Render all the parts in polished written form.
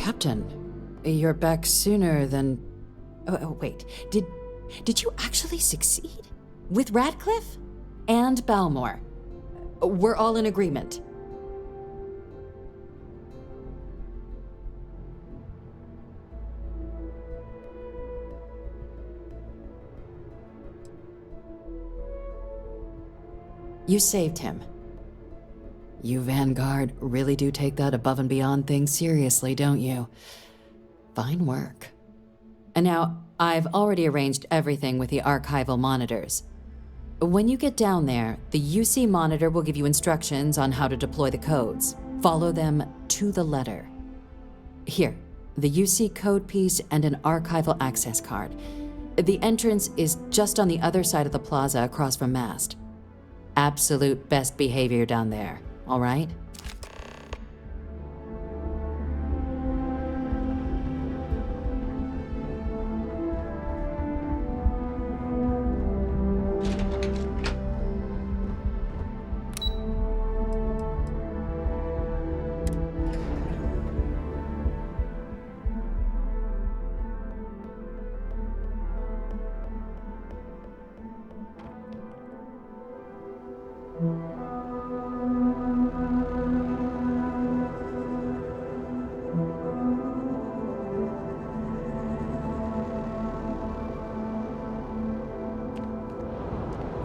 Captain, you're back sooner than... wait, did you actually succeed? With Radcliffe? And Balmore? We're all in agreement. You saved him. You Vanguard really do take that above and beyond thing seriously, don't you? Fine work. And now, I've already arranged everything with the archival monitors. When you get down there, the UC monitor will give you instructions on how to deploy the codes. Follow them to the letter. Here, the UC code piece and an archival access card. The entrance is just on the other side of the plaza across from Mast. Absolute best behavior down there, all right?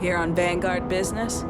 Here on Vanguard business?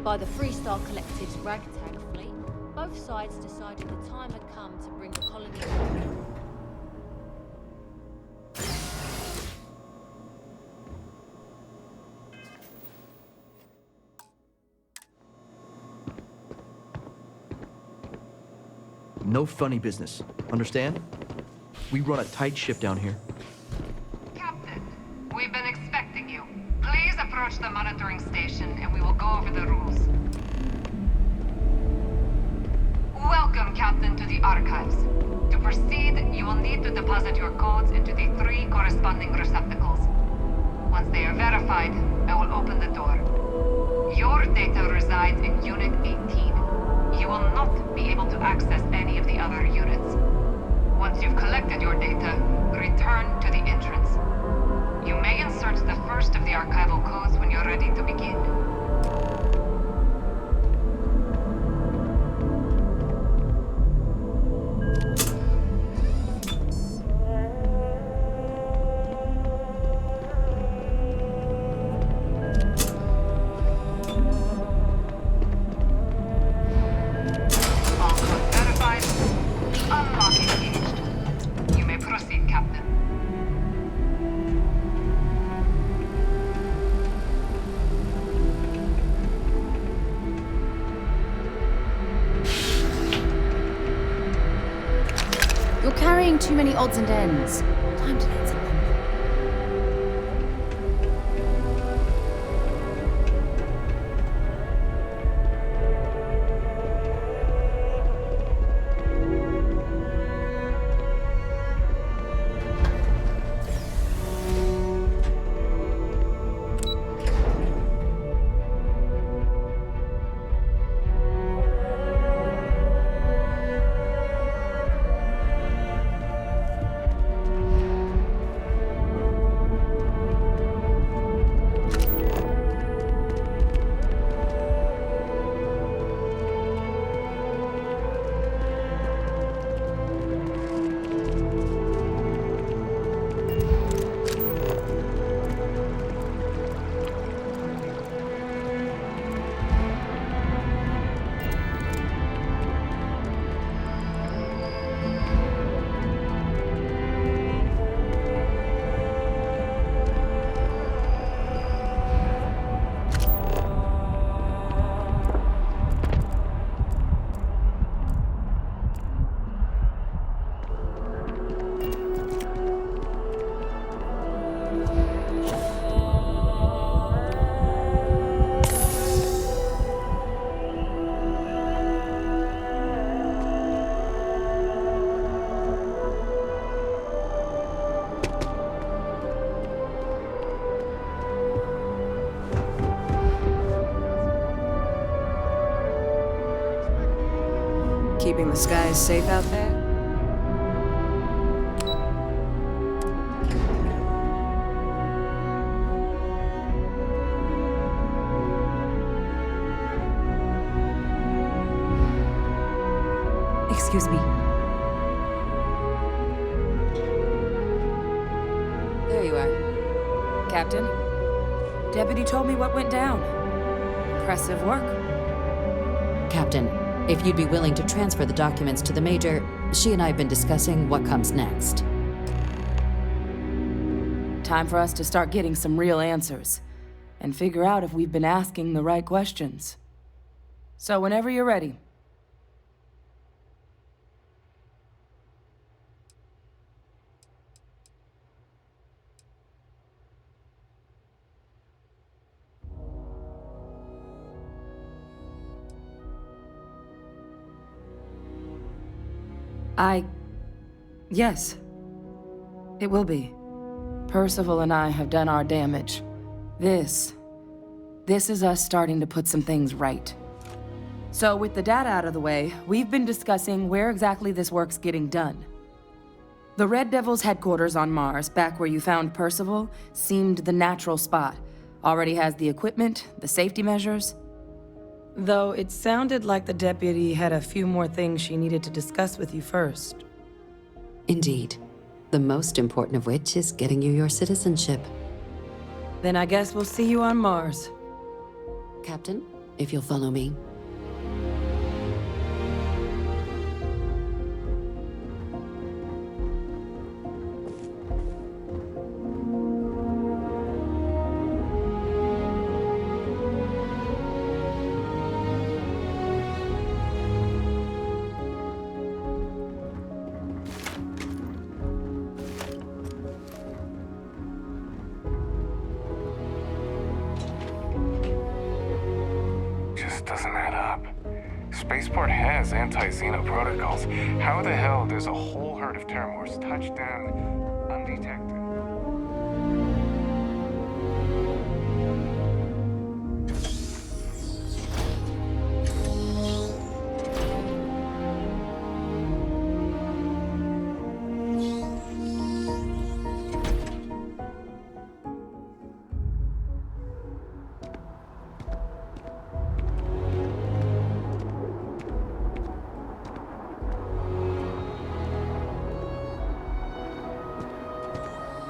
By the Freestar Collective's ragtag fleet, both sides decided the time had come to bring the colony home. No funny business. Understand? We run a tight ship down here. Captain, we've been expecting you. Please approach the monitoring station and we will go over the rules. Welcome, Captain, to the Archives. To proceed, you will need to deposit your codes into the 3 corresponding receptacles. Once they are verified, I will open the door. Your data resides in Unit 18. You will not be able to access any of the other units. Once you've collected your data, return to the entrance. You may insert the first of the archival codes when you're ready to begin. All codes verified. Unlock engaged. You may proceed, Captain. You're carrying too many odds and ends. Time to get some. keeping the skies safe out there? Excuse me. There you are. Captain, Deputy told me what went down. Impressive work. Captain, if you'd be willing to transfer the documents to the Major, she and I have been discussing what comes next. Time for us to start getting some real answers, and figure out if we've been asking the right questions. So whenever you're ready. Yes. It will be. Percival and I have done our damage. This is us starting to put some things right. So with the data out of the way, we've been discussing where exactly this work's getting done. The Red Devil's headquarters on Mars, back where you found Percival, seemed the natural spot. Already has the equipment, the safety measures. Though it sounded like the deputy had a few more things she needed to discuss with you first. Indeed. The most important of which is getting you your citizenship. Then I guess we'll see you on Mars. Captain, if you'll follow me. Doesn't add up. Spaceport has anti-Xeno protocols. How the hell does a whole herd of Terramorphs touch down undetected?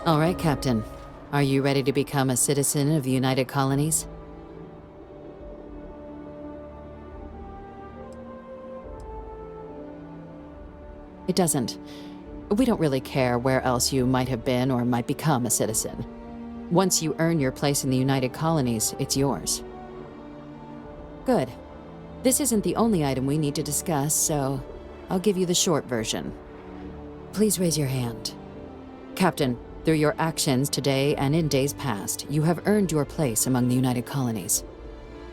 All right, Captain. Are you ready to become a citizen of the United Colonies? It doesn't. We don't really care where else you might have been or might become a citizen. Once you earn your place in the United Colonies, it's yours. Good. This isn't the only item we need to discuss, so I'll give you the short version. Please raise your hand. Captain, through your actions today and in days past, you have earned your place among the United Colonies.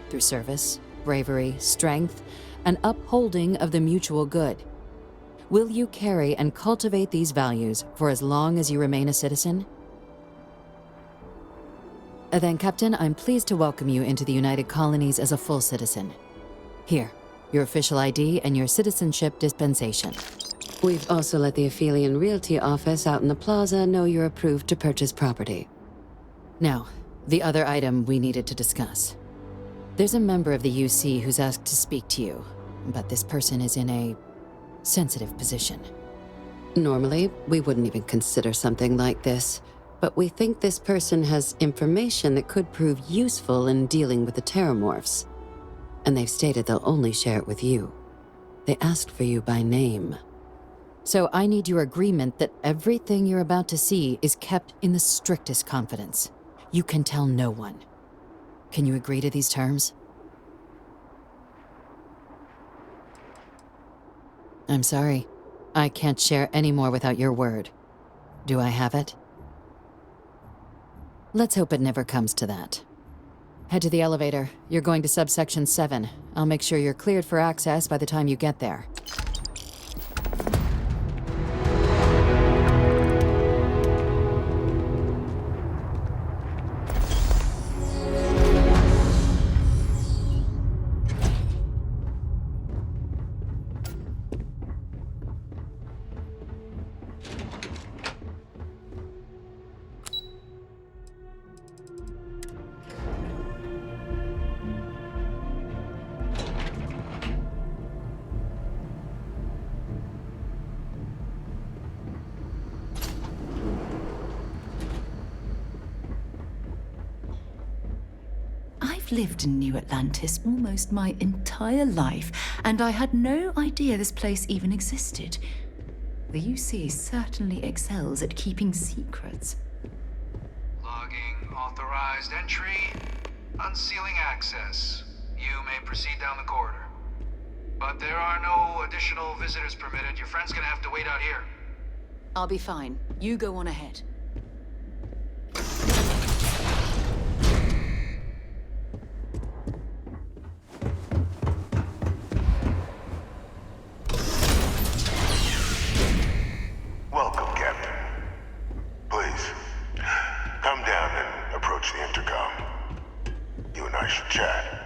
Through service, bravery, strength, and upholding of the mutual good. Will you carry and cultivate these values for as long as you remain a citizen? Then, Captain, I'm pleased to welcome you into the United Colonies as a full citizen. Here, your official ID and your citizenship dispensation. We've also let the Aphelion Realty office out in the plaza know you're approved to purchase property. Now, the other item we needed to discuss. There's a member of the UC who's asked to speak to you, but this person is in a sensitive position. Normally, we wouldn't even consider something like this, but we think this person has information that could prove useful in dealing with the Terramorphs. And they've stated they'll only share it with you. They asked for you by name. So I need your agreement that everything you're about to see is kept in the strictest confidence. You can tell no one. Can you agree to these terms? I'm sorry. I can't share any more without your word. Do I have it? Let's hope it never comes to that. Head to the elevator. You're going to subsection 7. I'll make sure you're cleared for access by the time you get there. I've lived in New Atlantis almost my entire life, and I had no idea this place even existed. The UC certainly excels at keeping secrets. Logging authorized entry. Unsealing access. You may proceed down the corridor. But there are no additional visitors permitted. Your friend's gonna have to wait out here. I'll be fine. You go on ahead. Welcome, Captain. Please, come down and approach the intercom. You and I should chat.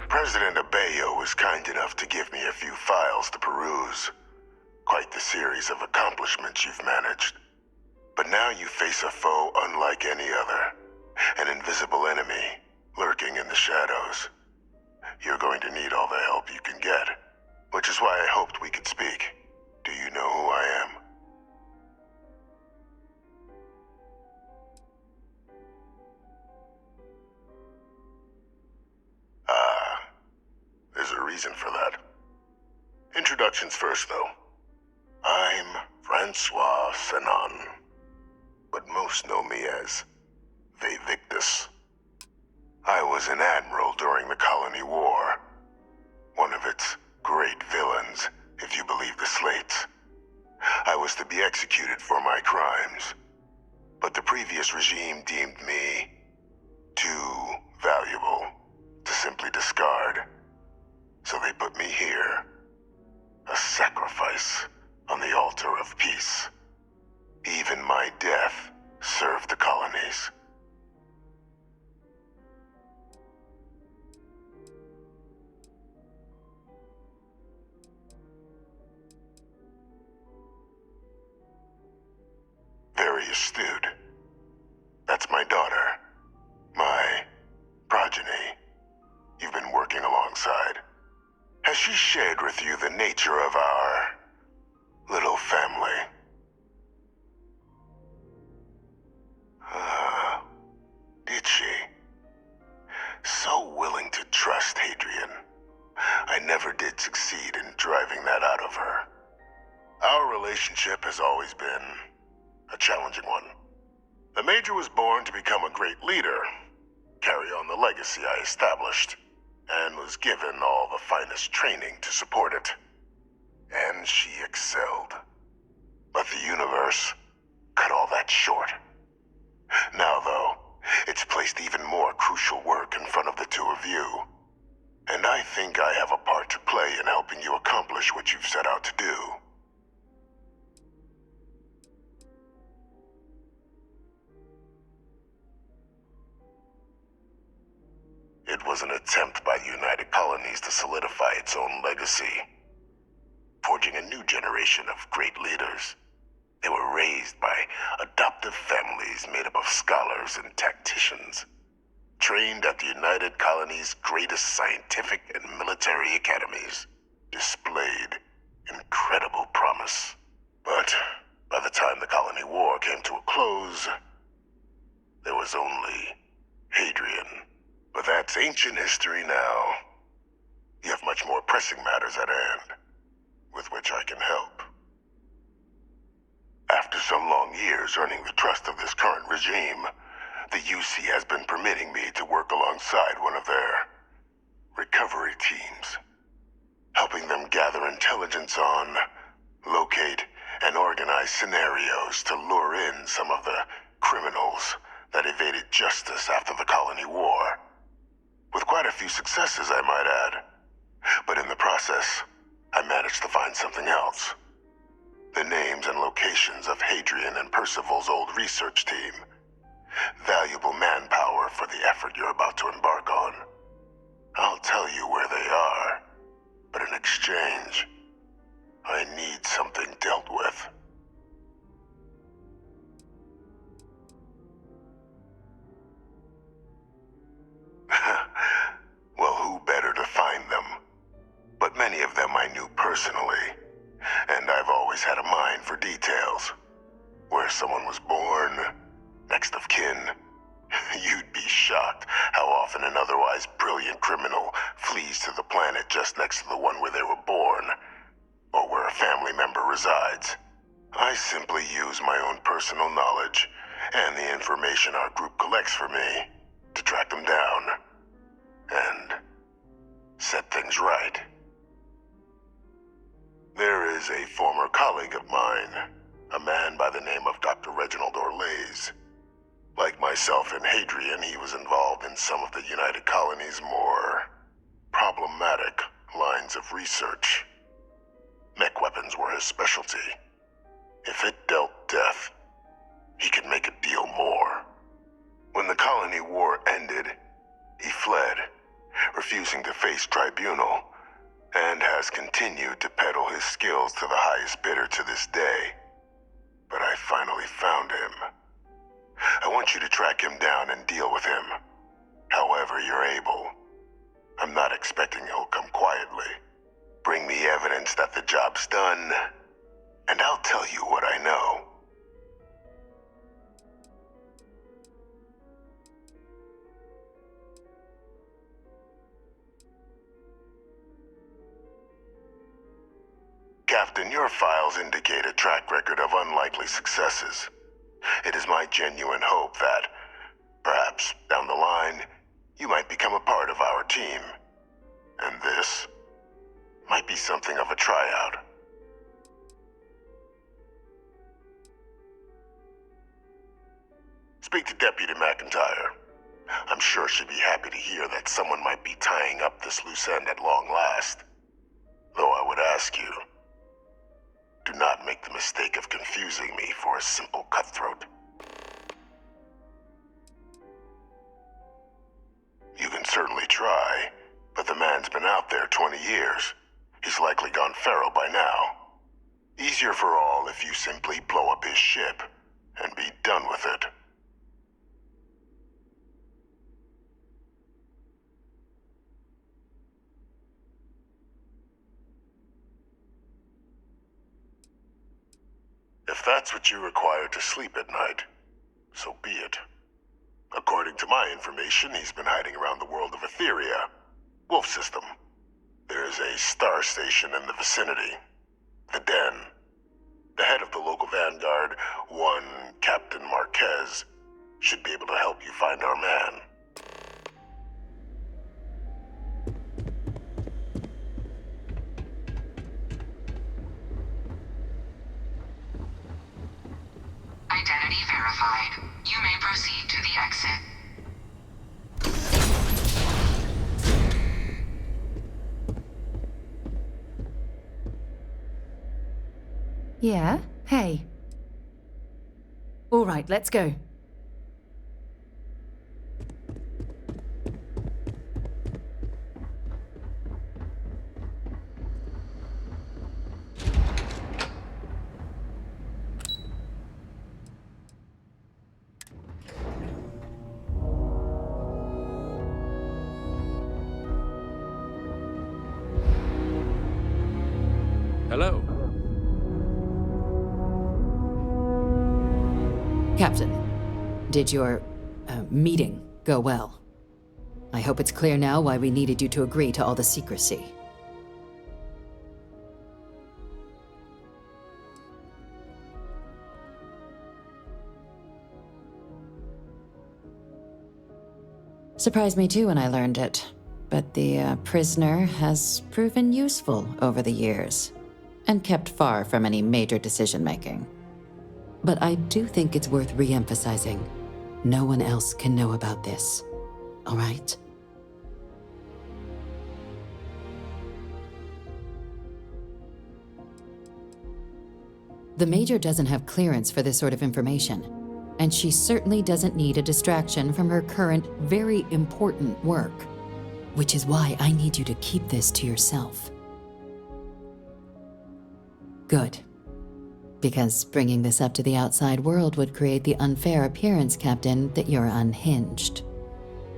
President Abeyo was kind enough to give me a few files to peruse. Quite the series of accomplishments you've managed. But now you face a foe unlike any other. An invisible enemy, lurking in the shadows. You're going to need all the help you can get. Which is why I hoped we could speak. Do you know who I am? There's a reason for that. Introductions first, though. I'm Francois Senon, but most know me as Vivictus. I was an admiral during the Colony War. One of its great villains, if you believe the slates. I was to be executed for my crimes, but the previous regime deemed me too valuable to simply discard. So they put me here, a sacrifice on the altar of peace. Even my death served the colonies. Very astute. That's my daughter. My progeny. You've been working alongside. Has she shared with you the nature of our little family? Did she? So willing to trust Hadrian. I never did succeed in driving that out of her. Our relationship has always been a challenging one. The Major was born to become a great leader, carry on the legacy I established, and was given all the finest training to support it. And she excelled. But the universe cut all that short. Now, though, it's placed even more crucial work in front of the two of you. And I think I have a part to play in helping you accomplish what you've set out to do. It was an attempt by the United Colonies to solidify its own legacy, forging a new generation of great leaders. They were raised by adoptive families made up of scholars and tacticians, trained at the United Colonies' greatest scientific and military academies, displayed incredible promise. But by the time the Colony War came to a close, there was only Hadrian. But that's ancient history now. You have much more pressing matters at hand, with which I can help. After some long years earning the trust of this current regime, the UC has been permitting me to work alongside one of their recovery teams, helping them gather intelligence on, locate, and organize scenarios to lure in some of the criminals that evaded justice after the Colony War. With quite a few successes, I might add. But in the process, I managed to find something else. The names and locations of Hadrian and Percival's old research team. Valuable manpower for the effort you're about to embark on. I'll tell you where they are, but in exchange, I need something dealt with. Well, who better to find them? But many of them I knew personally, and I've always had a mind for details. Where someone was born, next of kin. You often an otherwise brilliant criminal flees to the planet just next to the one where they were born, or where a family member resides. I simply use my own personal knowledge and the information our group collects for me to track them down and set things right. There is a former colleague of mine, a man by the name of Dr. Reginald Orlaise. Like myself and Hadrian, he was involved in some of the United Colony's more problematic lines of research. Mech weapons were his specialty. If it dealt death, he could make a deal more. When the colony war ended, he fled, refusing to face tribunal, and has continued to peddle his skills to the highest bidder to this day. But I finally found him. I want you to track him down and deal with him, however you're able. I'm not expecting he'll come quietly. Bring me evidence that the job's done, and I'll tell you what I know. Captain, your files indicate a track record of unlikely successes. It is my genuine hope that, perhaps down the line, you might become a part of our team. And this might be something of a tryout. Speak to Deputy McIntyre. I'm sure she'd be happy to hear that someone might be tying up this loose end at long last. Though I would ask you, do not make the mistake of confusing me for a simple cutthroat. You can certainly try, but the man's been out there 20 years. He's likely gone feral by now. Easier for all if you simply blow up his ship and be done with it. If that's what you require to sleep at night, so be it. According to my information, he's been hiding around the world of Etheria, Wolf System. There is a star station in the vicinity, the Den. The head of the local vanguard, one Captain Marquez, should be able to help you find our man. Identity verified. You may proceed to the exit. Yeah? Hey. All right, let's go. Hello. Captain, did your meeting go well? I hope it's clear now why we needed you to agree to all the secrecy. Surprised me too when I learned it, but the prisoner has proven useful over the years and kept far from any major decision-making. But I do think it's worth re-emphasizing. No one else can know about this, all right? The Major doesn't have clearance for this sort of information, and she certainly doesn't need a distraction from her current, very important work, which is why I need you to keep this to yourself. Good. Because bringing this up to the outside world would create the unfair appearance, Captain, that you're unhinged.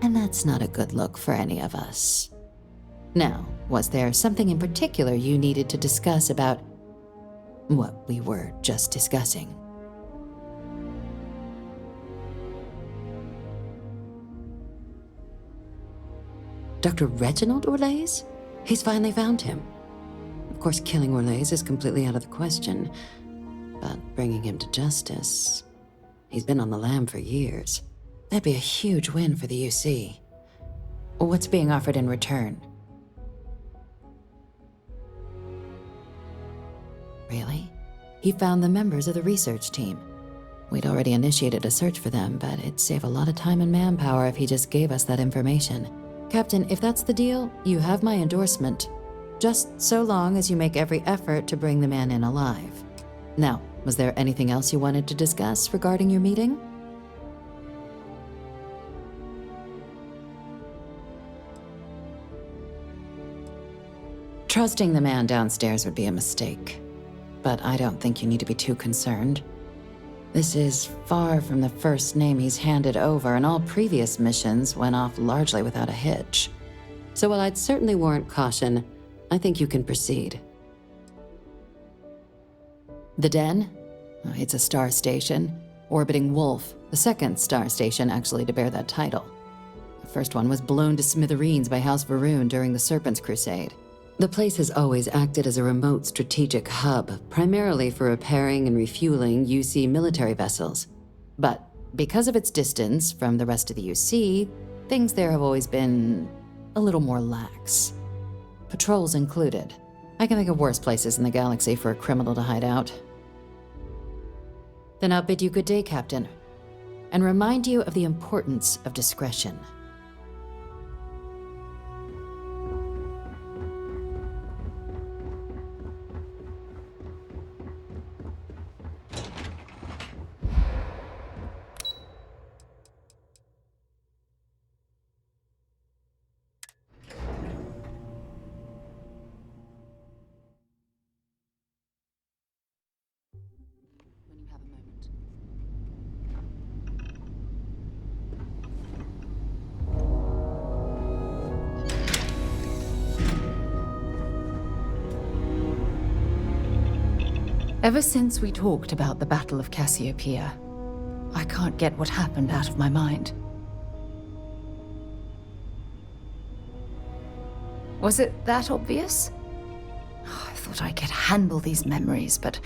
And that's not a good look for any of us. Now, was there something in particular you needed to discuss about what we were just discussing? Dr. Reginald Orlaise? He's finally found him. Of course, killing Orlaise is completely out of the question, but bringing him to justice... He's been on the lam for years. That'd be a huge win for the UC. What's being offered in return? Really? He found the members of the research team. We'd already initiated a search for them, but it'd save a lot of time and manpower if he just gave us that information. Captain, if that's the deal, you have my endorsement. Just so long as you make every effort to bring the man in alive. Now, was there anything else you wanted to discuss regarding your meeting? Trusting the man downstairs would be a mistake, but I don't think you need to be too concerned. This is far from the first name he's handed over, and all previous missions went off largely without a hitch. So while I'd certainly warrant caution, I think you can proceed. The Den? It's a star station, orbiting Wolf, the second star station actually to bear that title. The first one was blown to smithereens by House Varun during the Serpent's Crusade. The place has always acted as a remote strategic hub, primarily for repairing and refueling UC military vessels. But because of its distance from the rest of the UC, things there have always been a little more lax. Patrols included. I can think of worse places in the galaxy for a criminal to hide out. Then I'll bid you good day, Captain, and remind you of the importance of discretion. Ever since we talked about the Battle of Cassiopeia, I can't get what happened out of my mind. Was it that obvious? I thought I could handle these memories, but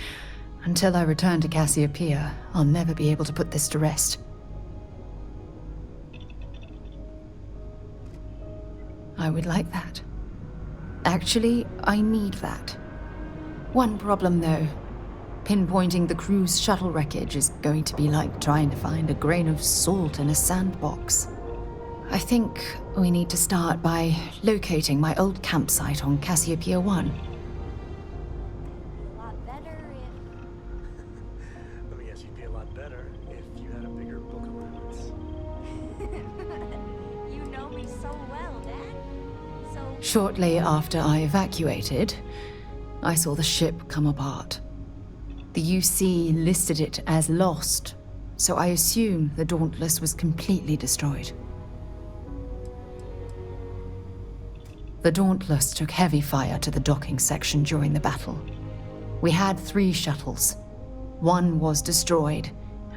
until I return to Cassiopeia, I'll never be able to put this to rest. I would like that. Actually, I need that. One problem, though. Pinpointing the crew's shuttle wreckage is going to be like trying to find a grain of salt in a sandbox. I think we need to start by locating my old campsite on Cassiopeia 1. A lot better Let me guess, you'd be a lot better if you had a bigger book of limits. if... You know me so well, Dad. So... Shortly after I evacuated, I saw the ship come apart. The UC listed it as lost, so I assume the Dauntless was completely destroyed. The Dauntless took heavy fire to the docking section during the battle. We had 3 shuttles. One was destroyed,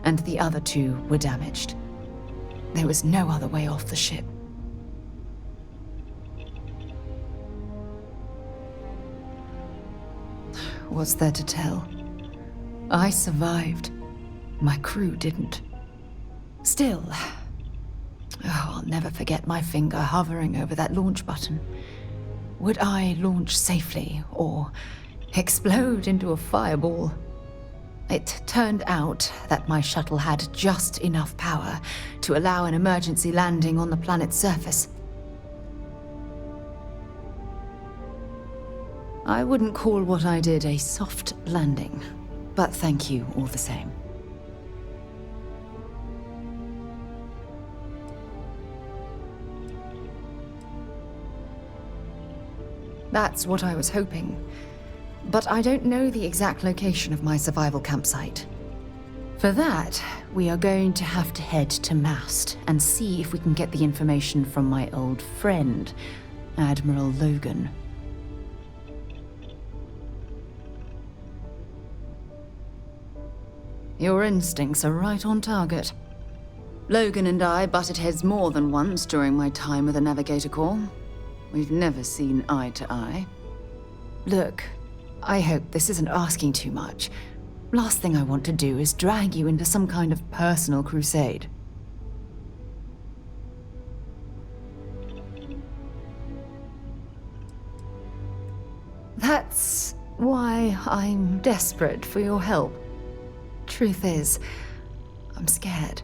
and the other 2 were damaged. There was no other way off the ship. What's there to tell? I survived. My crew didn't. Still, I'll never forget my finger hovering over that launch button. Would I launch safely or explode into a fireball? It turned out that my shuttle had just enough power to allow an emergency landing on the planet's surface. I wouldn't call what I did a soft landing, but thank you all the same. That's what I was hoping, but I don't know the exact location of my survival campsite. For that, we are going to have to head to Mast and see if we can get the information from my old friend, Admiral Logan. Your instincts are right on target. Logan and I butted heads more than once during my time with the Navigator Corps. We've never seen eye to eye. Look, I hope this isn't asking too much. Last thing I want to do is drag you into some kind of personal crusade. That's why I'm desperate for your help. Truth is, I'm scared.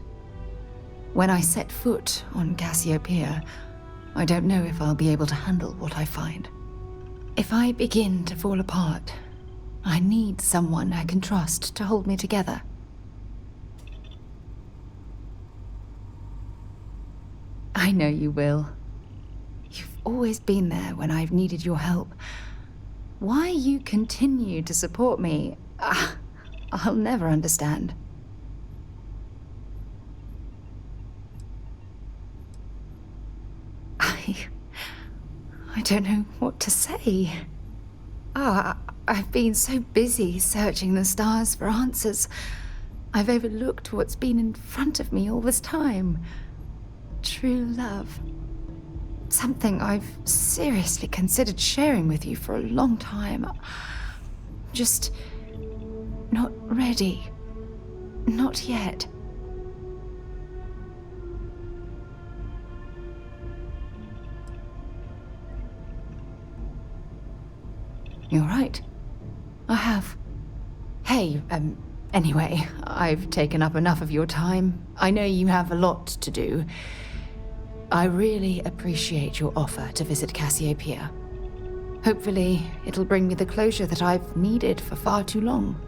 When I set foot on Cassiopeia, I don't know if I'll be able to handle what I find. If I begin to fall apart, I need someone I can trust to hold me together. I know you will. You've always been there when I've needed your help. Why you continue to support me, I'll never understand. I don't know what to say. I've been so busy searching the stars for answers. I've overlooked what's been in front of me all this time. True love. Something I've seriously considered sharing with you for a long time. Just not ready. Not yet. You're right. I have. Hey, anyway, I've taken up enough of your time. I know you have a lot to do. I really appreciate your offer to visit Cassiopeia. Hopefully, it'll bring me the closure that I've needed for far too long.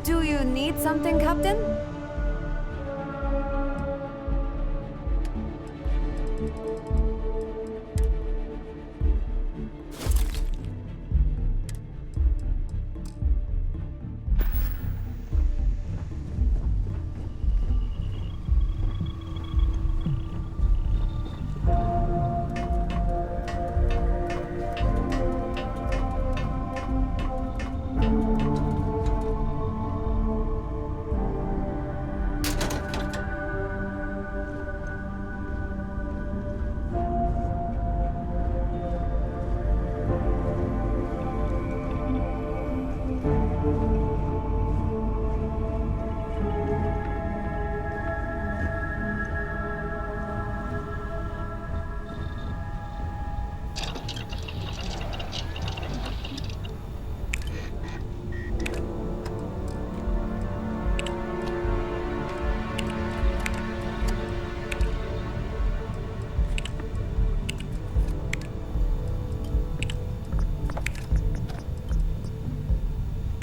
Do you need something, Captain?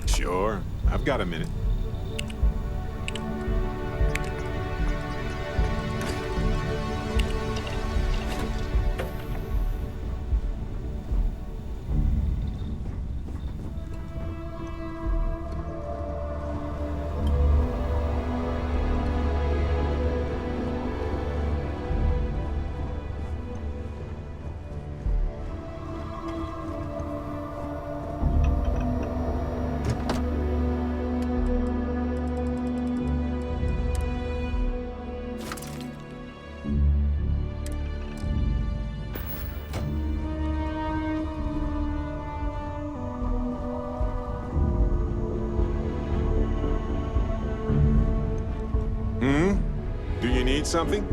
Sure, I've got a minute. Do you need something?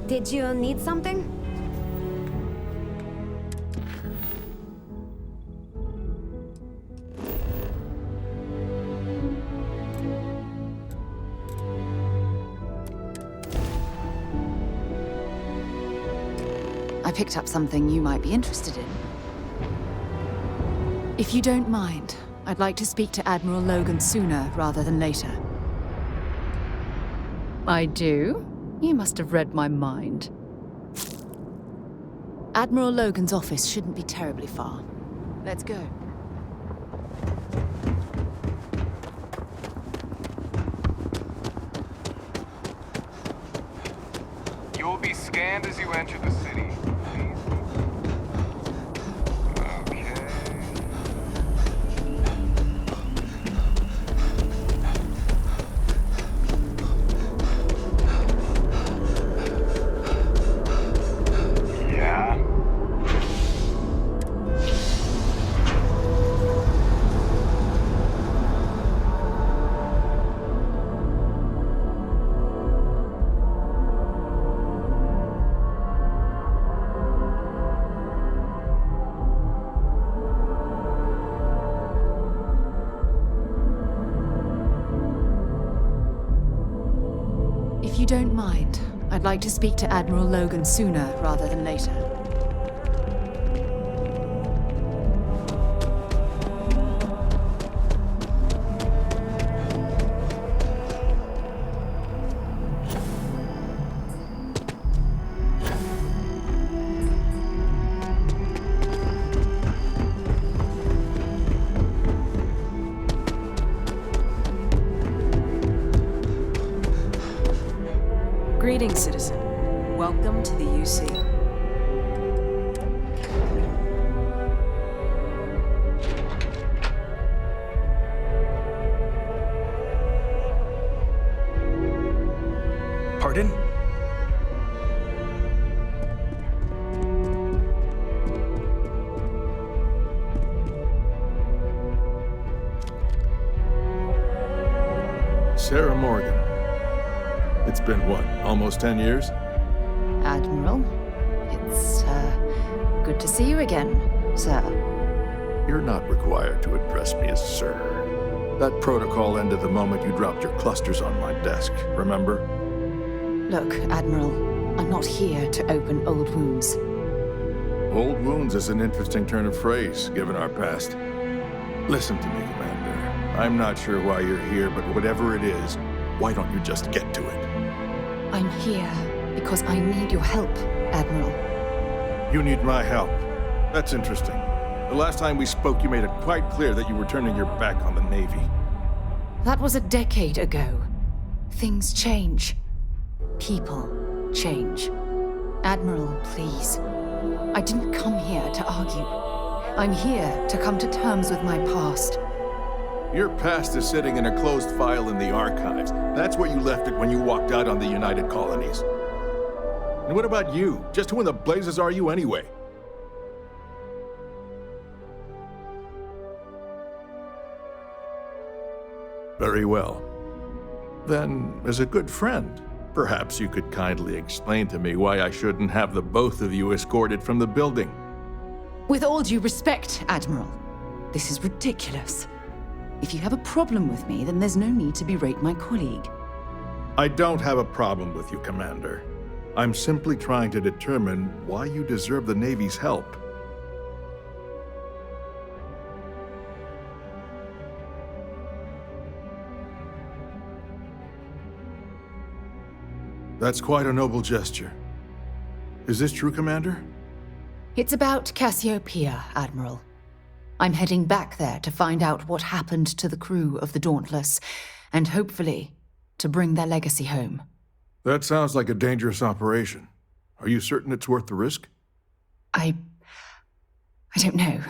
Did you need something? I picked up something you might be interested in. If you don't mind, I'd like to speak to Admiral Logan sooner rather than later. I do? You must have read my mind. Admiral Logan's office shouldn't be terribly far. Let's go. You will be scanned as you enter the city. Okay. Yeah? If you don't mind, I'd like to speak to Admiral Logan sooner rather than later. Greetings, citizen. Welcome to the UC. Pardon? Sarah Morgan. It's been what, almost 10 years? Admiral, it's, good to see you again, sir. You're not required to address me as sir. That protocol ended the moment you dropped your clusters on my desk, remember? Look, Admiral, I'm not here to open old wounds. Old wounds is an interesting turn of phrase, given our past. Listen to me, Commander. I'm not sure why you're here, but whatever it is, why don't you just get to it? I'm here because I need your help, Admiral. You need my help. That's interesting. The last time we spoke, you made it quite clear that you were turning your back on the Navy. That was a decade ago. Things change. People change. Admiral, please. I didn't come here to argue. I'm here to come to terms with my past. Your past is sitting in a closed file in the archives. That's where you left it when you walked out on the United Colonies. And what about you? Just who in the blazes are you anyway? Very well. Then, as a good friend, perhaps you could kindly explain to me why I shouldn't have the both of you escorted from the building. With all due respect, Admiral, this is ridiculous. If you have a problem with me, then there's no need to berate my colleague. I don't have a problem with you, Commander. I'm simply trying to determine why you deserve the Navy's help. That's quite a noble gesture. Is this true, Commander? It's about Cassiopeia, Admiral. I'm heading back there to find out what happened to the crew of the Dauntless, and hopefully, to bring their legacy home. That sounds like a dangerous operation. Are you certain it's worth the risk? I don't know.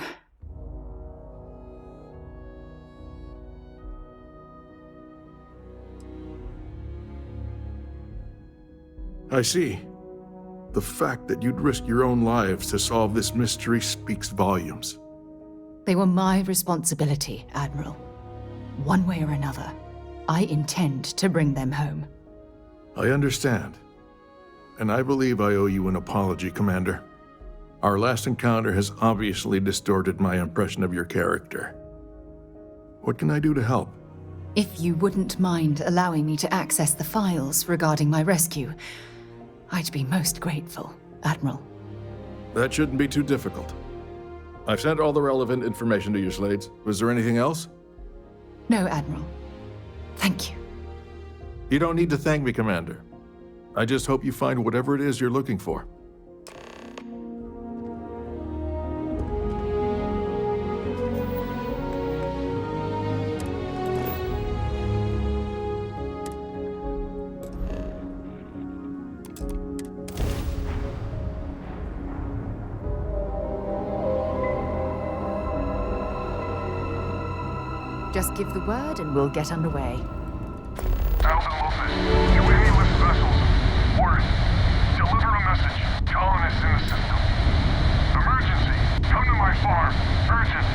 I see. The fact that you'd risk your own lives to solve this mystery speaks volumes. They were my responsibility, Admiral. One way or another, I intend to bring them home. I understand. And I believe I owe you an apology, Commander. Our last encounter has obviously distorted my impression of your character. What can I do to help? If you wouldn't mind allowing me to access the files regarding my rescue, I'd be most grateful, Admiral. That shouldn't be too difficult. I've sent all the relevant information to you, Slades. Was there anything else? No, Admiral. Thank you. You don't need to thank me, Commander. I just hope you find whatever it is you're looking for. Just give the word and we'll get underway. Alpha Lopez, to any lift vessels. Word. Deliver a message. Colonists in the system. Emergency. Come to my farm. Urgent.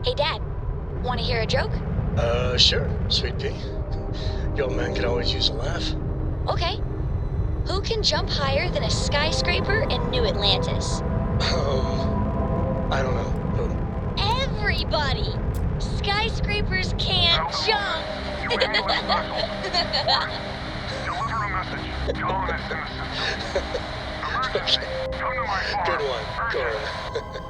Hey, Dad. Want to hear a joke? Sure, Sweet Pea. Your old man could always use a laugh. Okay. Who can jump higher than a skyscraper in New Atlantis? I don't know. Who? Everybody! Skyscrapers can't jump! You endless vessels. Word. Deliver a message. Colonists in the system. Emergency. Come to my farm. Good one. Urgent. Go on.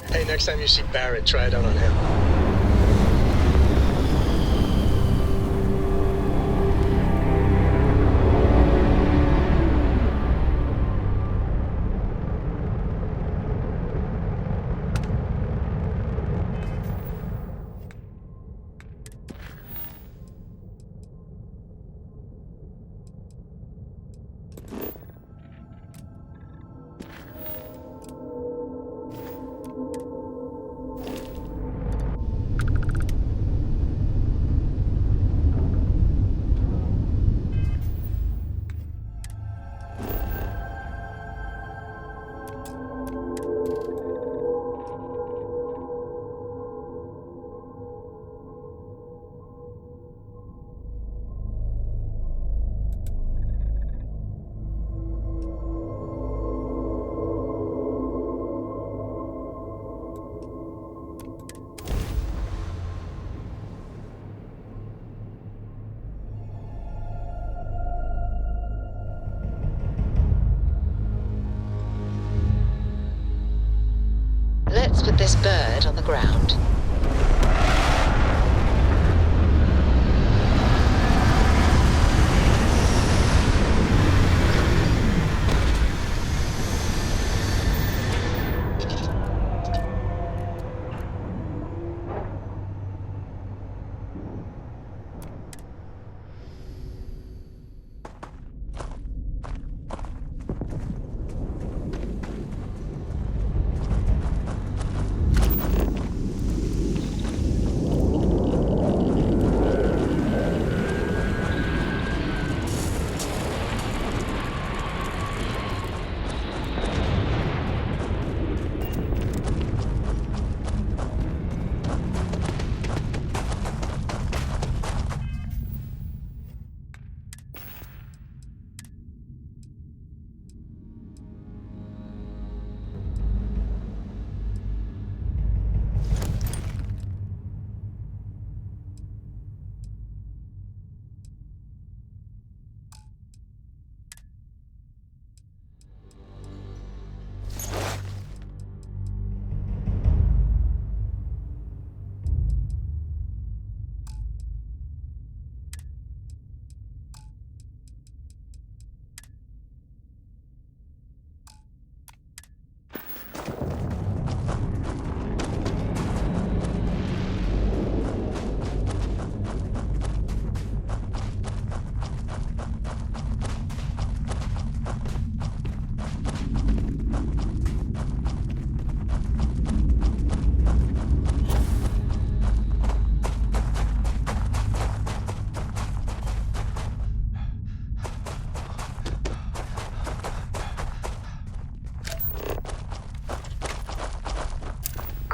Hey, next time you see Barrett, try it out on him. Let's put this bird on the ground.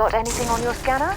Got anything on your scanner?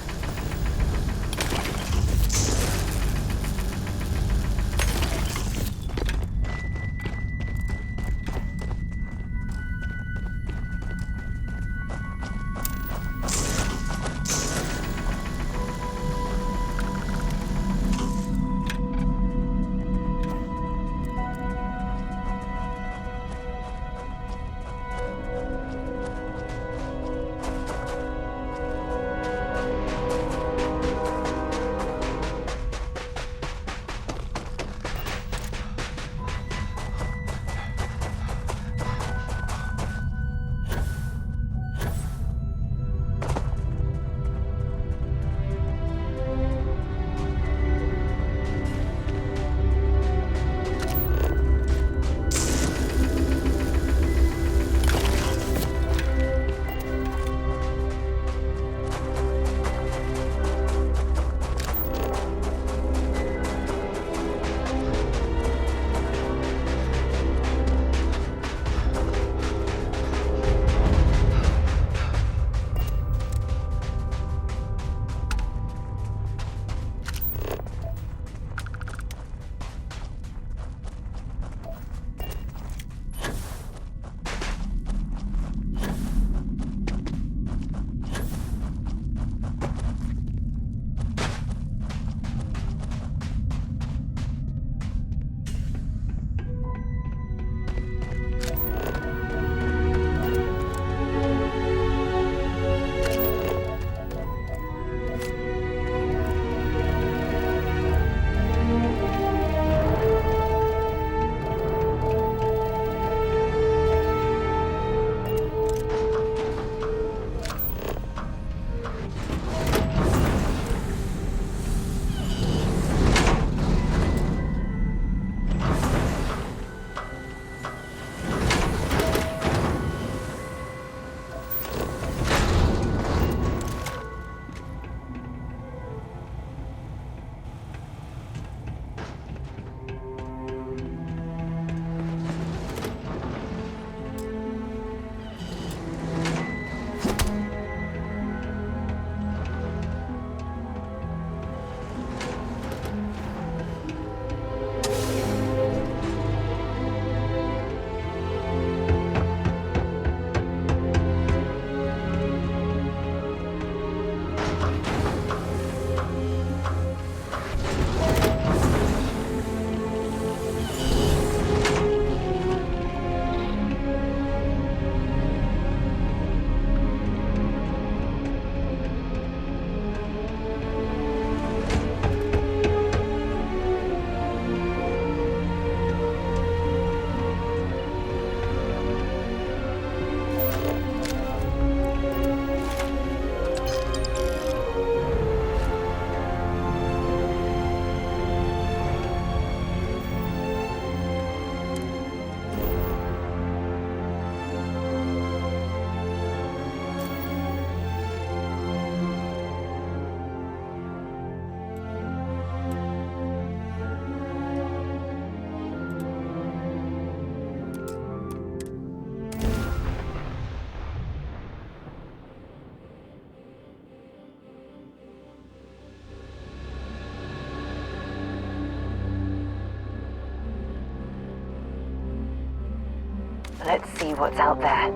Let's see what's out there.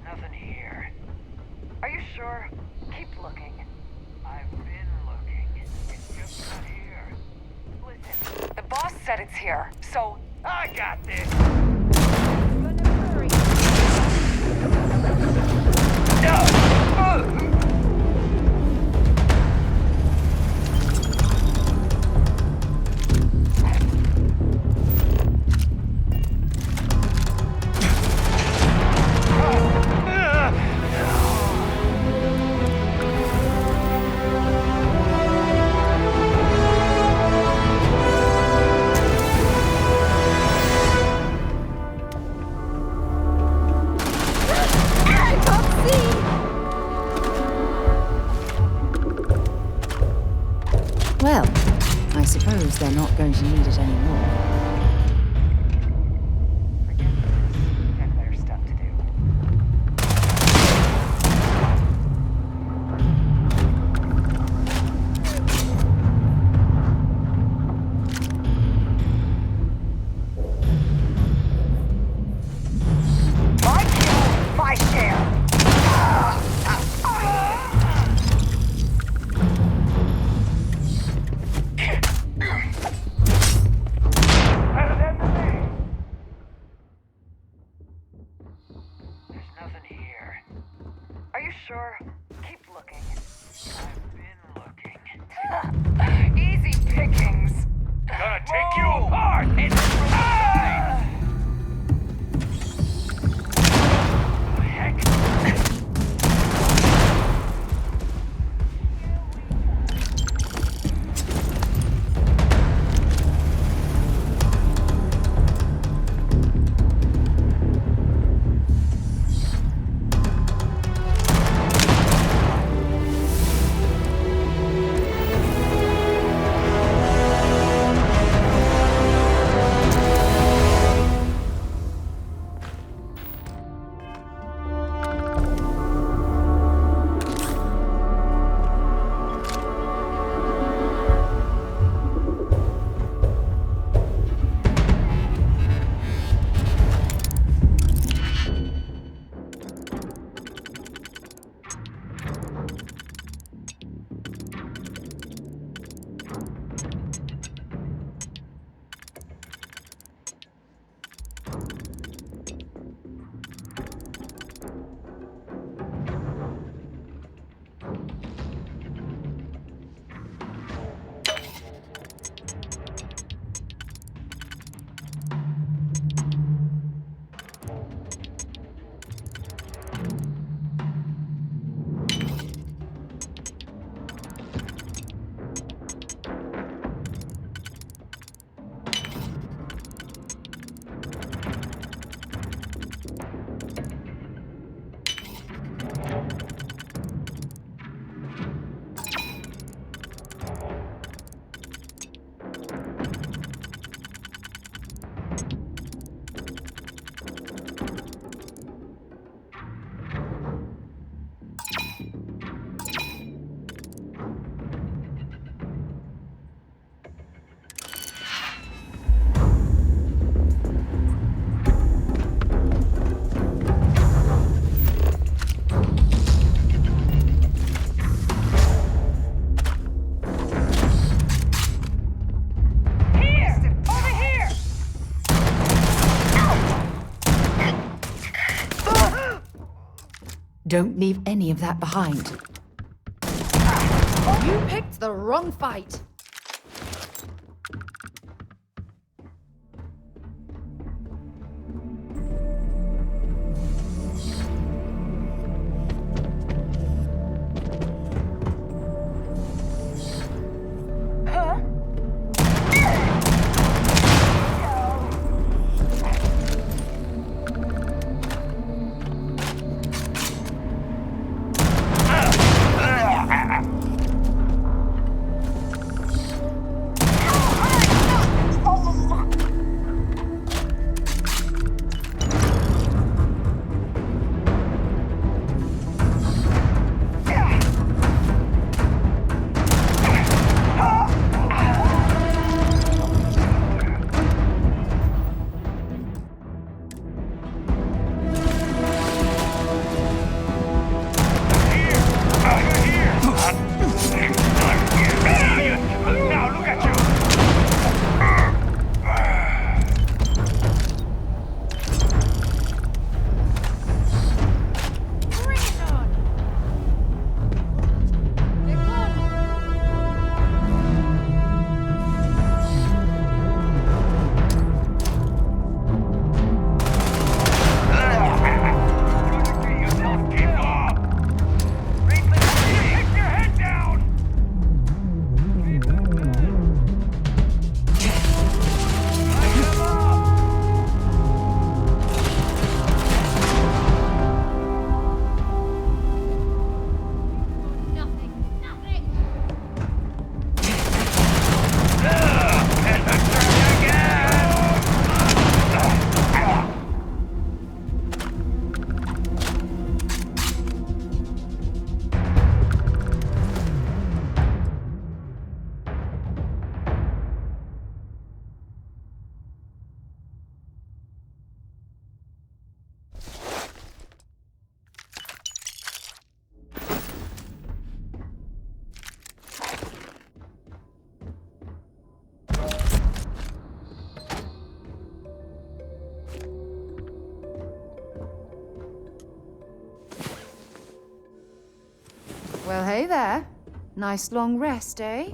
Nothing here. Are you sure? Keep looking. I've been looking. It's just not here. Listen, the boss said it's here, so... I got this! Well, I suppose they're not going to need it anymore. There's stuff to do. My kill, my share. Are you sure? Keep looking. I've been looking. Easy pickings. Gonna take you apart! It's inside! Heck. Don't leave any of that behind. You picked the wrong fight. Well, hey there. Nice long rest, eh?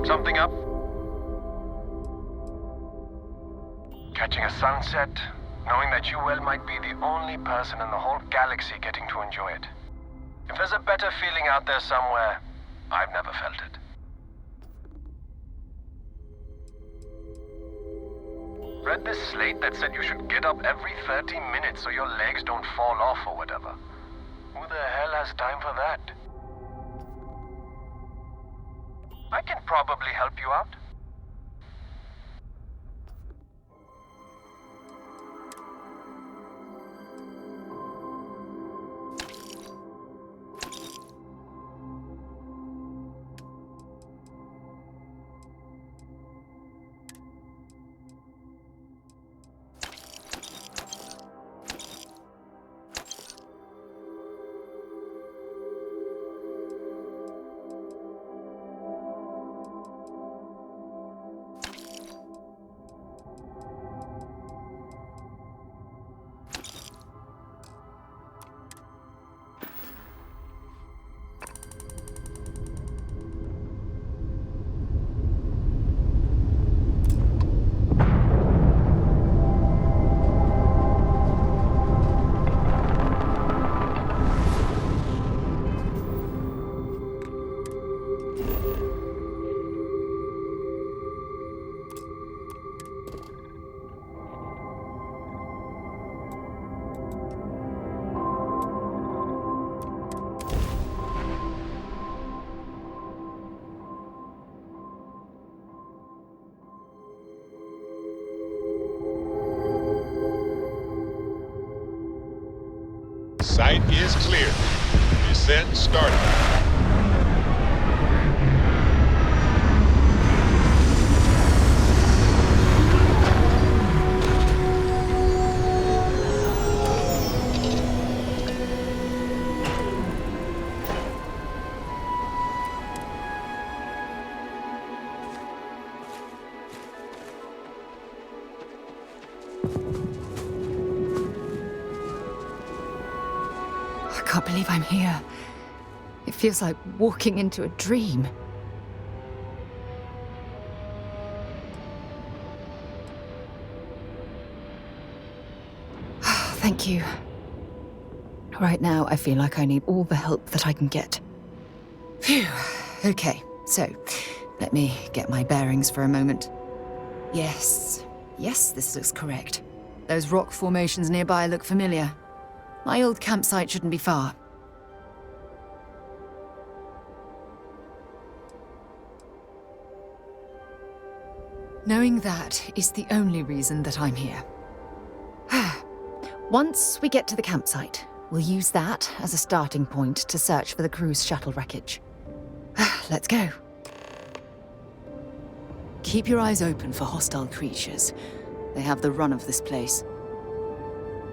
Something up? Catching a sunset, knowing that you well might be the only person in the whole galaxy getting to enjoy it. If there's a better feeling out there somewhere, I've never felt it. Read this slate that said you should get up every 30 minutes so your legs don't fall off or whatever. Who the hell has time for that? I can probably help you out. Site is clear. Descent started. I can't believe I'm here. It feels like walking into a dream. Thank you. Right now, I feel like I need all the help that I can get. Phew. Okay, so let me get my bearings for a moment. Yes, this looks correct. Those rock formations nearby look familiar. My old campsite shouldn't be far. Knowing that is the only reason that I'm here. Once we get to the campsite, we'll use that as a starting point to search for the cruise shuttle wreckage. Let's go. Keep your eyes open for hostile creatures. They have the run of this place.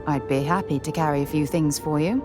I'd be happy to carry a few things for you.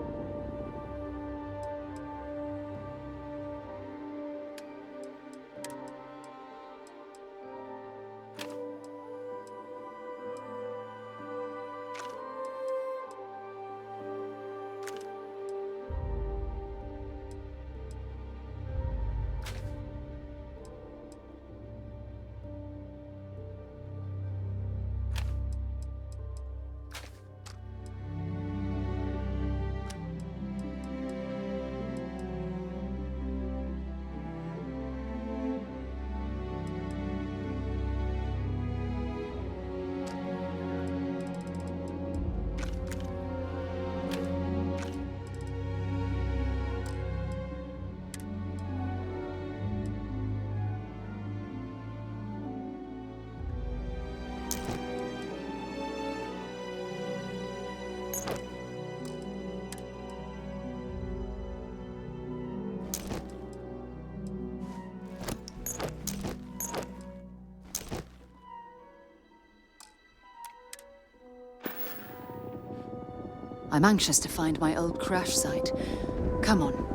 I'm anxious to find my old crash site. Come on.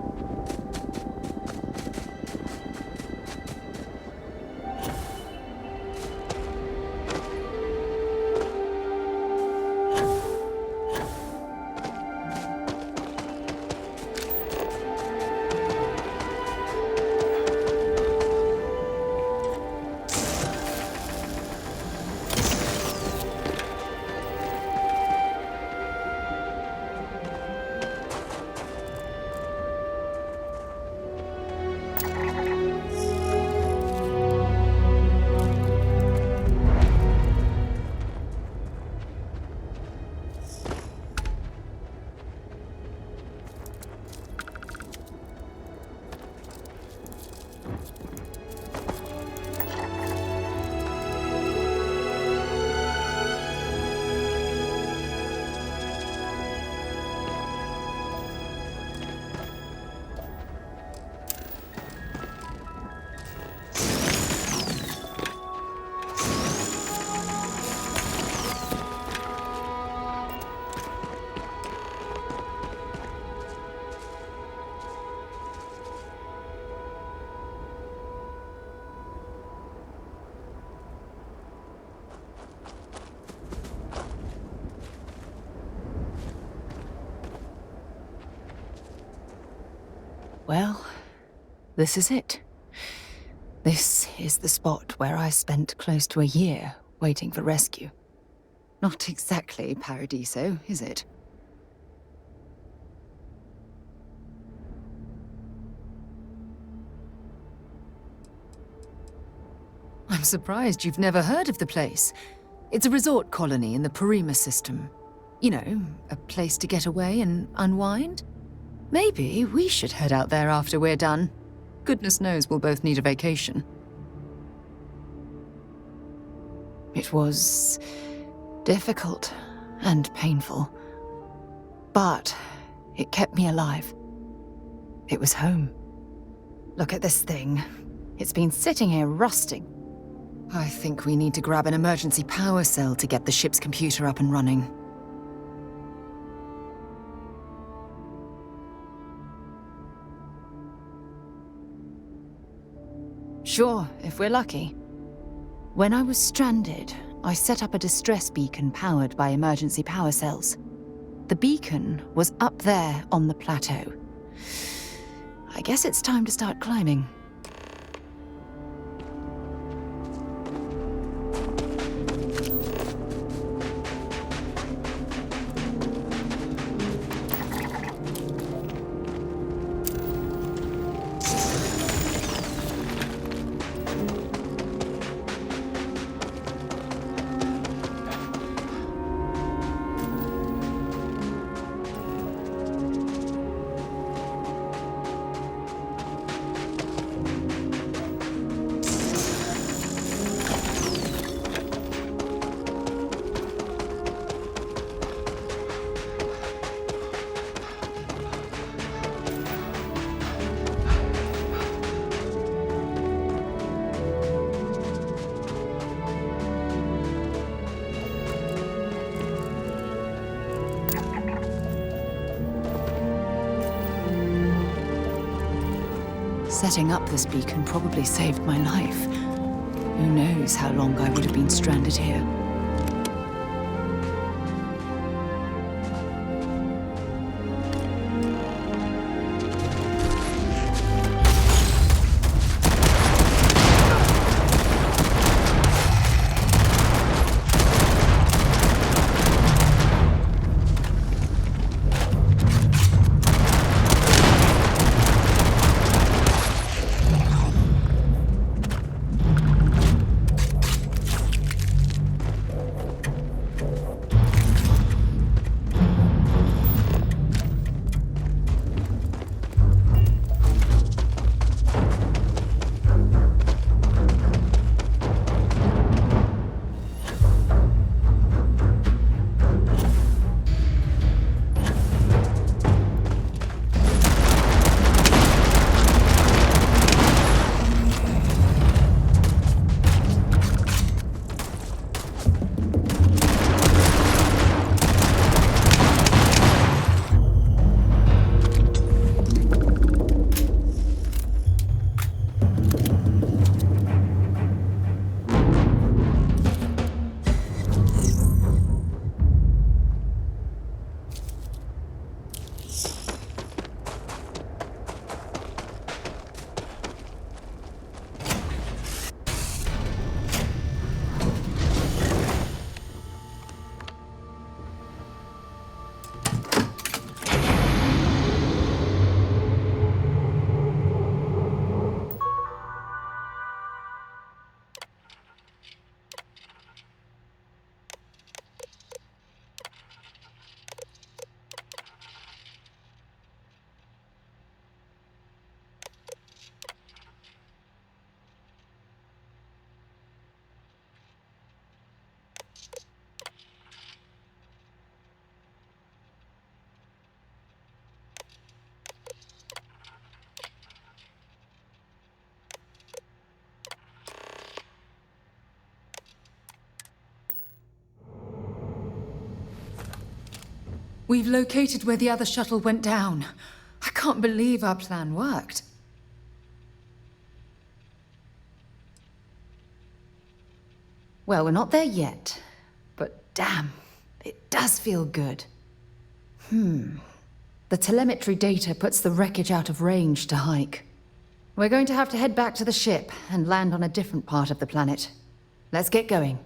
Well, this is it. This is the spot where I spent close to a year waiting for rescue. Not exactly Paradiso, is it? I'm surprised you've never heard of the place. It's a resort colony in the Parima system. You know, a place to get away and unwind? Maybe we should head out there after we're done. Goodness knows we'll both need a vacation. It was difficult and painful, but it kept me alive. It was home. Look at this thing. It's been sitting here rusting. I think we need to grab an emergency power cell to get the ship's computer up and running. Sure, if we're lucky. When I was stranded, I set up a distress beacon powered by emergency power cells. The beacon was up there on the plateau. I guess it's time to start climbing. Setting up this beacon probably saved my life. Who knows how long I would have been stranded here. We've located where the other shuttle went down. I can't believe our plan worked. Well, we're not there yet, but damn, it does feel good. The telemetry data puts the wreckage out of range to hike. We're going to have to head back to the ship and land on a different part of the planet. Let's get going.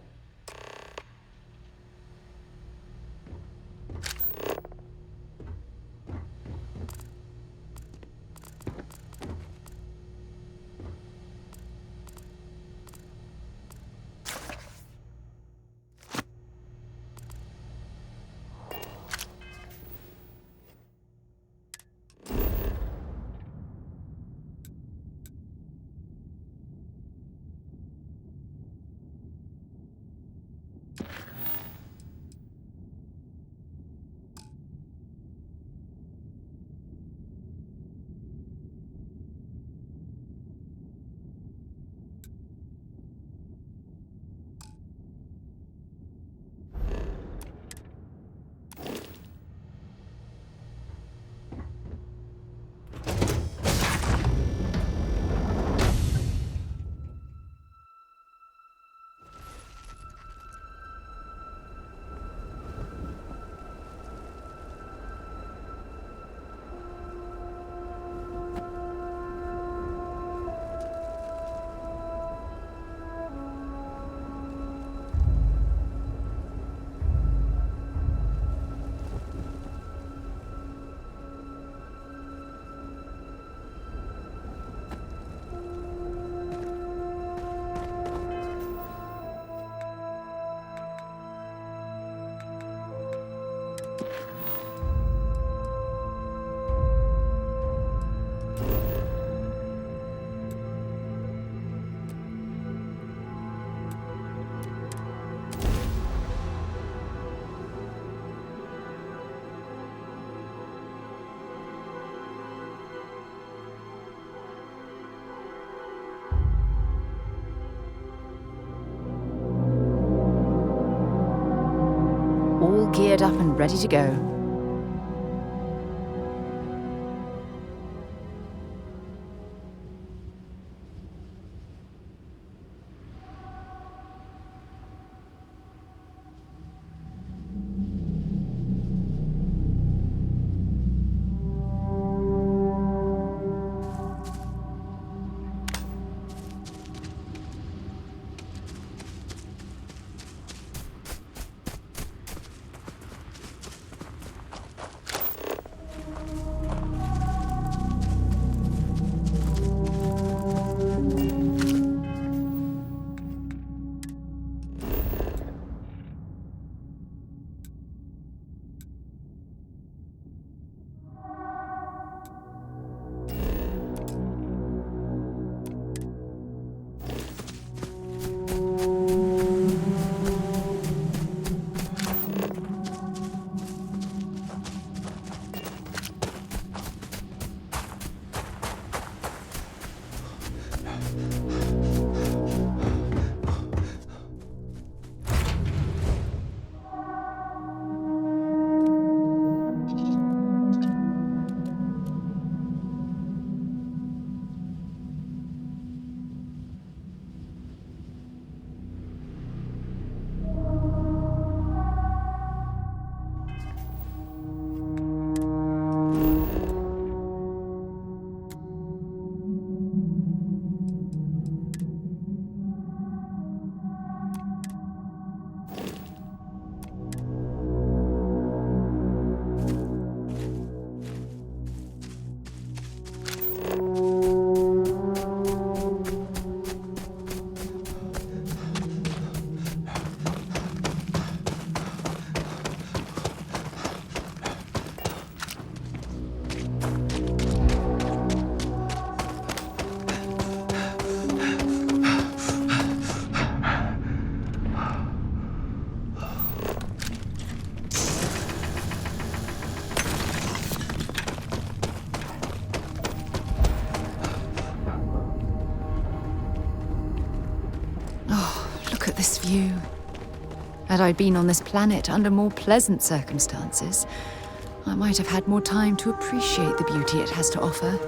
All geared up and ready to go. This view. Had I been on this planet under more pleasant circumstances, I might have had more time to appreciate the beauty it has to offer.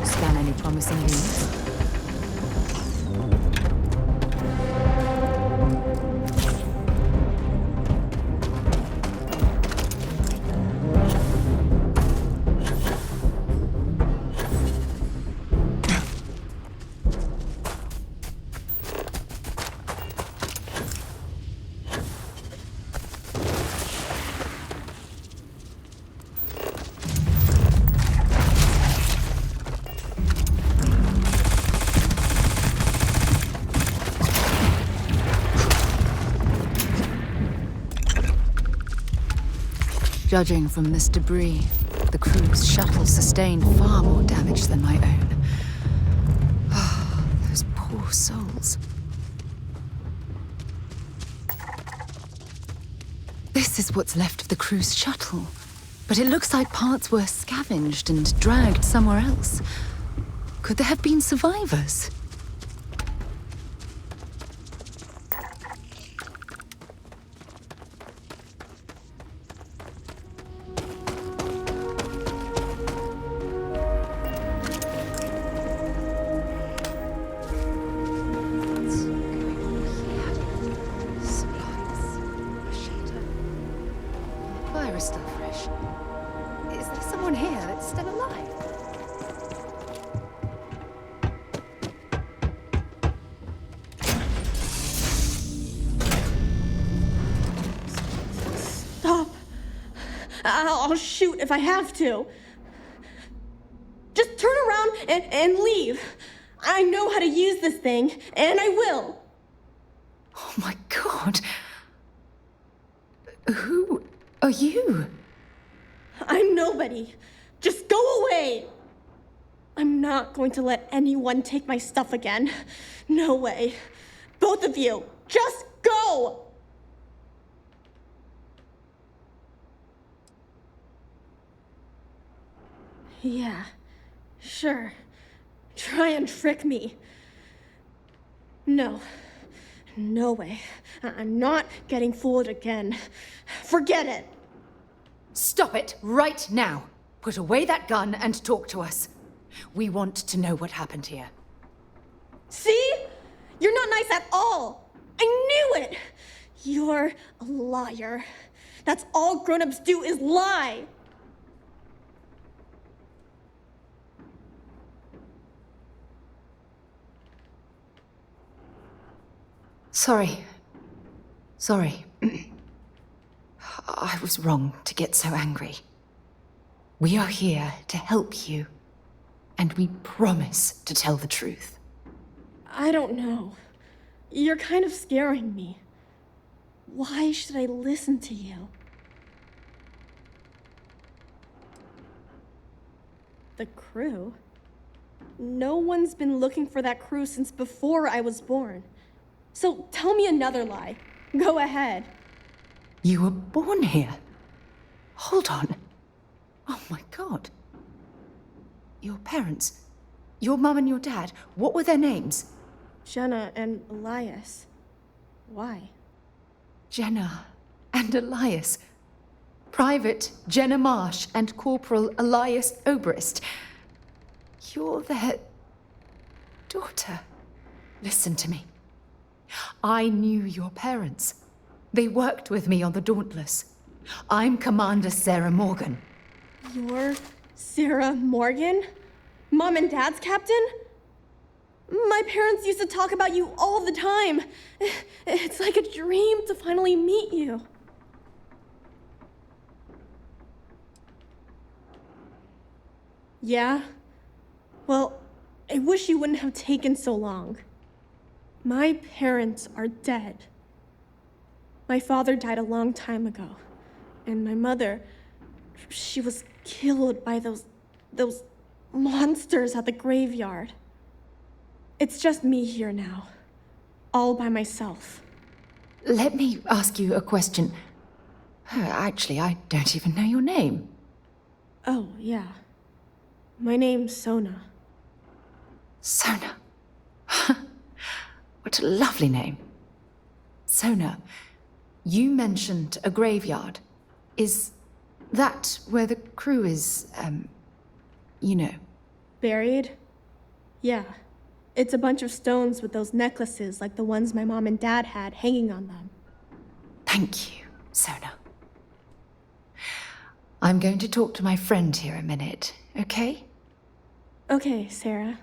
Scan any promising leads? Judging from this debris, the crew's shuttle sustained far more damage than my own. Oh, those poor souls. This is what's left of the crew's shuttle. But it looks like parts were scavenged and dragged somewhere else. Could there have been survivors? Fire is still fresh. Is there someone here that's still alive? Stop! I'll shoot if I have to. Just turn around and leave. I know how to use this thing, and I will. Oh my god. Who are you? I'm nobody. Just go away. I'm not going to let anyone take my stuff again. No way. Both of you, just go! Yeah, sure. Try and trick me. No. No way. I'm not getting fooled again. Forget it. Stop it right now. Put away that gun and talk to us. We want to know what happened here. See? You're not nice at all. I knew it. You're a liar. That's all grown-ups do is lie. Sorry. I was wrong to get so angry. We are here to help you, and we promise to tell the truth. I don't know. You're kind of scaring me. Why should I listen to you? The crew? No one's been looking for that crew since before I was born. So tell me another lie. Go ahead. You were born here? Hold on. Oh my god. Your parents, your mum and your dad, what were their names? Jenna and Elias. Why? Jenna and Elias. Private Jenna Marsh and Corporal Elias Obrist. You're their daughter. Listen to me. I knew your parents. They worked with me on the Dauntless. I'm Commander Sarah Morgan. You're Sarah Morgan? Mom and Dad's captain? My parents used to talk about you all the time. It's like a dream to finally meet you. Yeah? Well, I wish you wouldn't have taken so long. My parents are dead. My father died a long time ago, and my mother, she was killed by those monsters at the graveyard. It's just me here now, all by myself. Let me ask you a question. Actually, I don't even know your name. Oh, yeah. My name's Sona. Sona. What a lovely name. Sona, you mentioned a graveyard. Is that where the crew is, you know? Buried? Yeah. It's a bunch of stones with those necklaces like the ones my mom and dad had hanging on them. Thank you, Sona. I'm going to talk to my friend here a minute, okay? Okay, Sarah.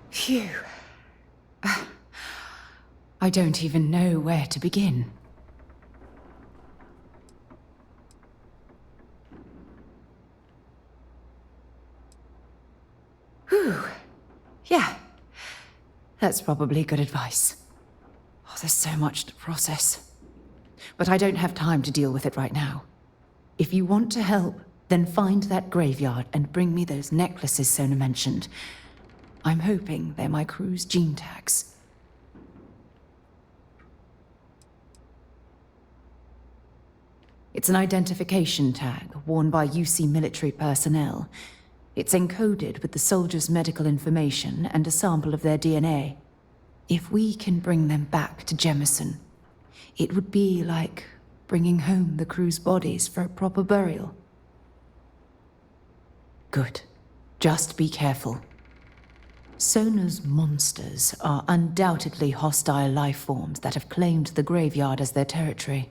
Phew. I don't even know where to begin. Whew. Yeah. That's probably good advice. There's so much to process. But I don't have time to deal with it right now. If you want to help, then find that graveyard and bring me those necklaces Sona mentioned. I'm hoping they're my crew's gene tags. It's an identification tag worn by UC military personnel. It's encoded with the soldiers' medical information and a sample of their DNA. If we can bring them back to Jemison, it would be like bringing home the crew's bodies for a proper burial. Good. Just be careful. Sona's monsters are undoubtedly hostile life forms that have claimed the graveyard as their territory.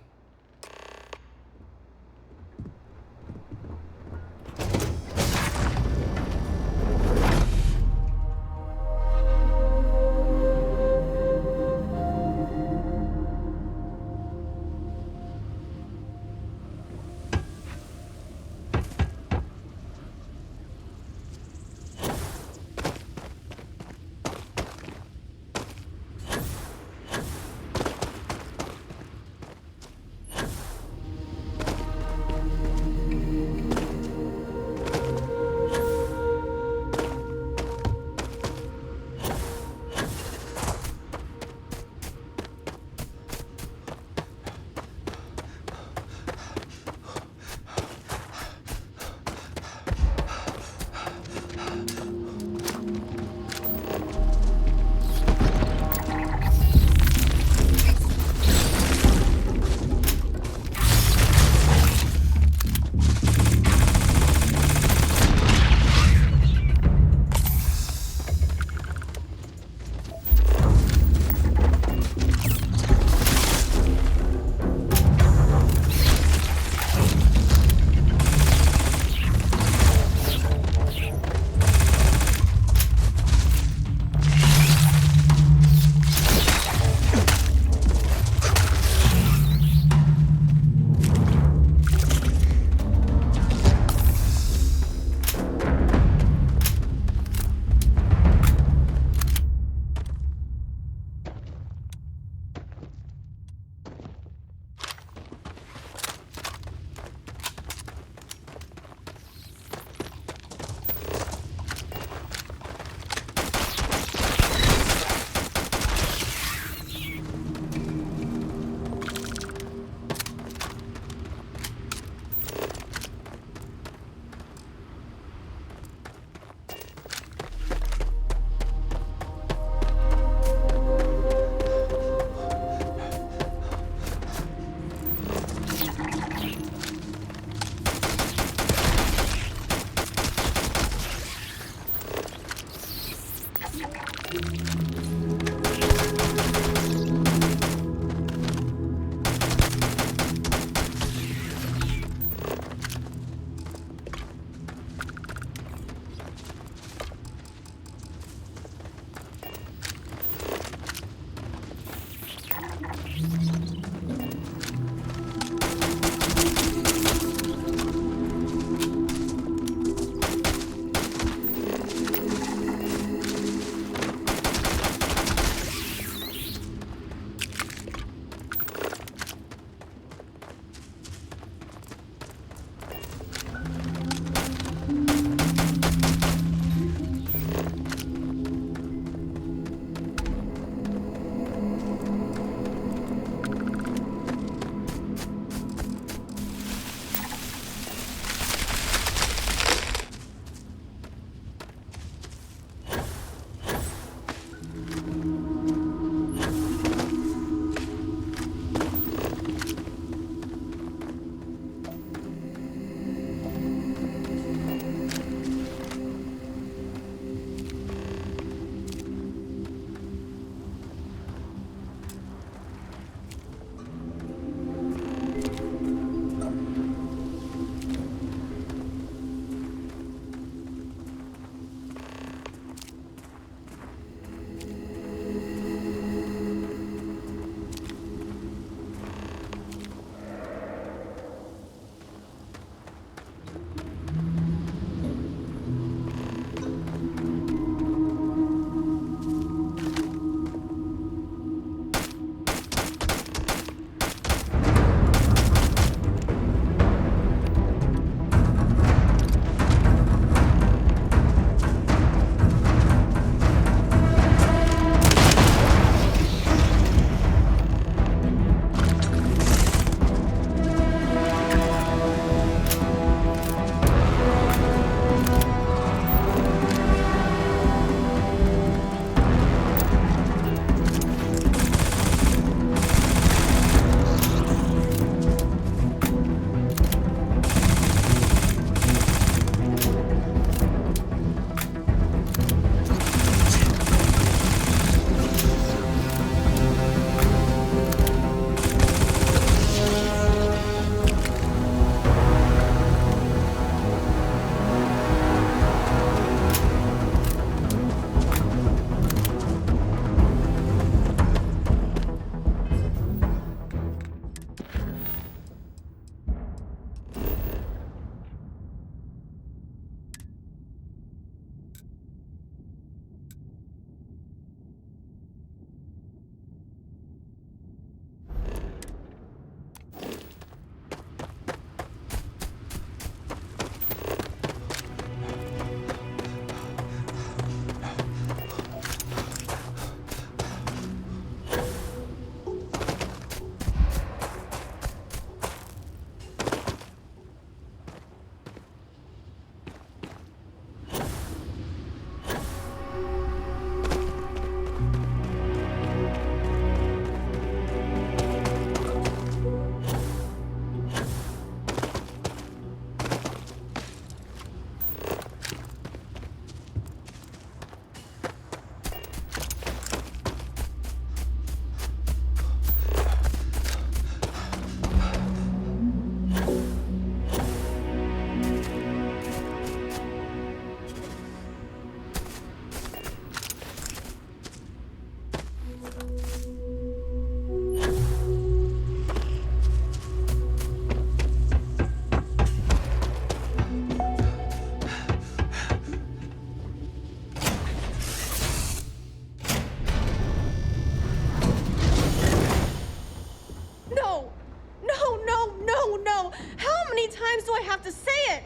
times do I have to say it?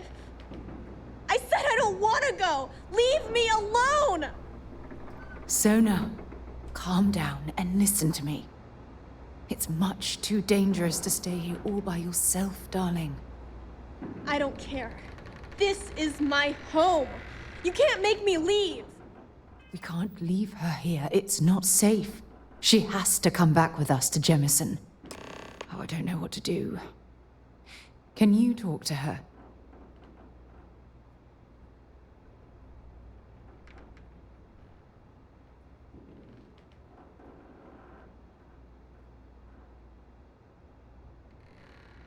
I said I don't want to go! Leave me alone! Sona, calm down and listen to me. It's much too dangerous to stay here all by yourself, darling. I don't care. This is my home. You can't make me leave. We can't leave her here. It's not safe. She has to come back with us to Jemison. Oh, I don't know what to do. Can you talk to her?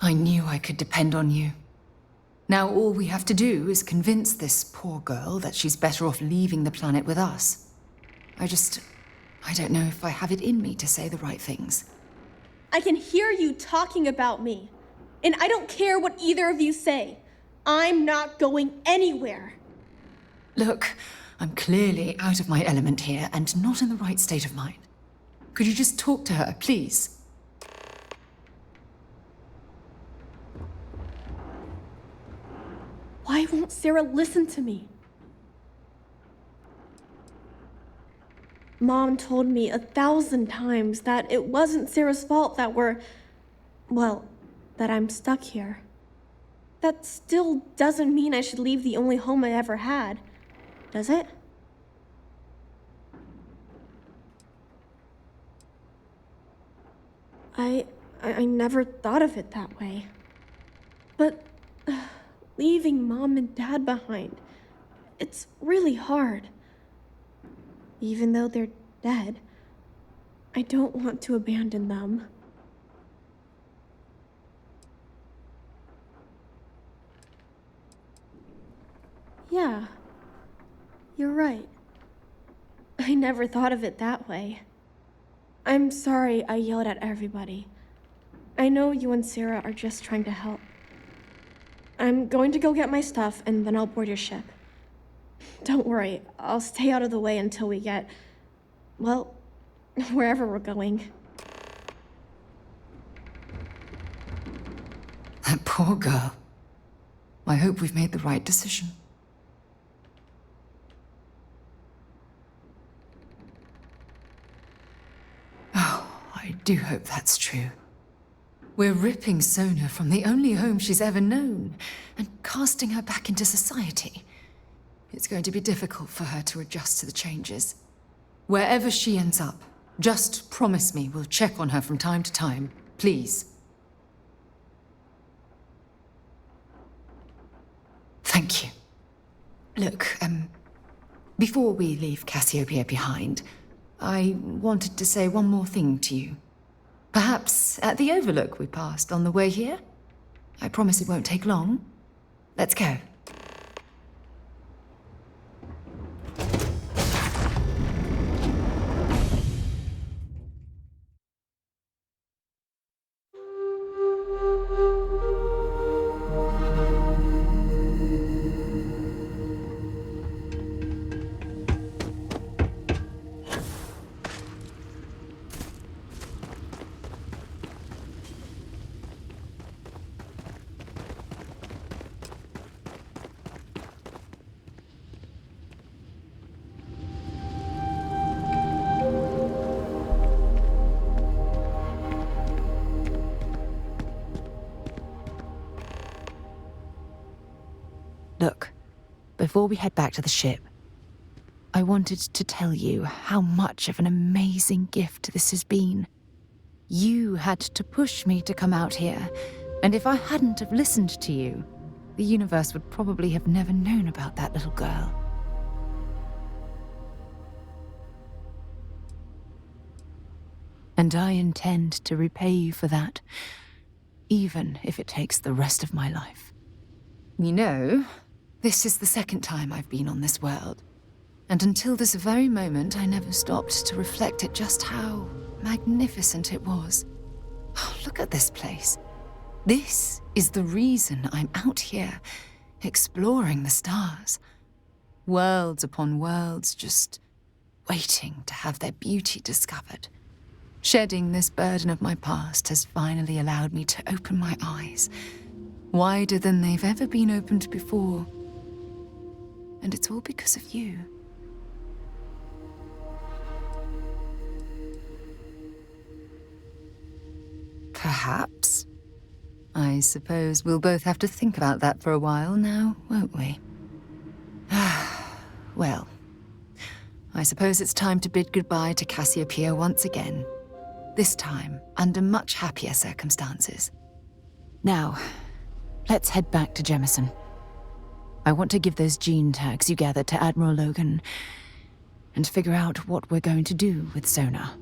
I knew I could depend on you. Now all we have to do is convince this poor girl that she's better off leaving the planet with us. I don't know if I have it in me to say the right things. I can hear you talking about me. And I don't care what either of you say. I'm not going anywhere. Look, I'm clearly out of my element here and not in the right state of mind. Could you just talk to her, please? Why won't Sarah listen to me? Mom told me 1,000 times that it wasn't Sarah's fault that that I'm stuck here. That still doesn't mean I should leave the only home I ever had, does it? I never thought of it that way. But leaving Mom and Dad behind, it's really hard. Even though they're dead, I don't want to abandon them. Yeah, you're right. I never thought of it that way. I'm sorry I yelled at everybody. I know you and Sarah are just trying to help. I'm going to go get my stuff and then I'll board your ship. Don't worry, I'll stay out of the way until we get, well, wherever we're going. That poor girl. I hope we've made the right decision. Oh, I do hope that's true. We're ripping Sona from the only home she's ever known and casting her back into society. It's going to be difficult for her to adjust to the changes. Wherever she ends up, just promise me we'll check on her from time to time, please. Thank you. Look, before we leave Cassiopeia behind, I wanted to say one more thing to you. Perhaps at the overlook we passed on the way here? I promise it won't take long. Let's go. Look, before we head back to the ship, I wanted to tell you how much of an amazing gift this has been. You had to push me to come out here, and if I hadn't have listened to you, the universe would probably have never known about that little girl. And I intend to repay you for that, even if it takes the rest of my life. You know, this is the second time I've been on this world, and until this very moment I never stopped to reflect at just how magnificent it was. Oh, look at this place. This is the reason I'm out here, exploring the stars. Worlds upon worlds, just waiting to have their beauty discovered. Shedding this burden of my past has finally allowed me to open my eyes Wider than they've ever been opened before. And it's all because of you. Perhaps. I suppose we'll both have to think about that for a while now, won't we? Well, I suppose it's time to bid goodbye to Cassiopeia once again. This time, under much happier circumstances. Now, let's head back to Jemison. I want to give those gene tags you gathered to Admiral Logan and figure out what we're going to do with Sona.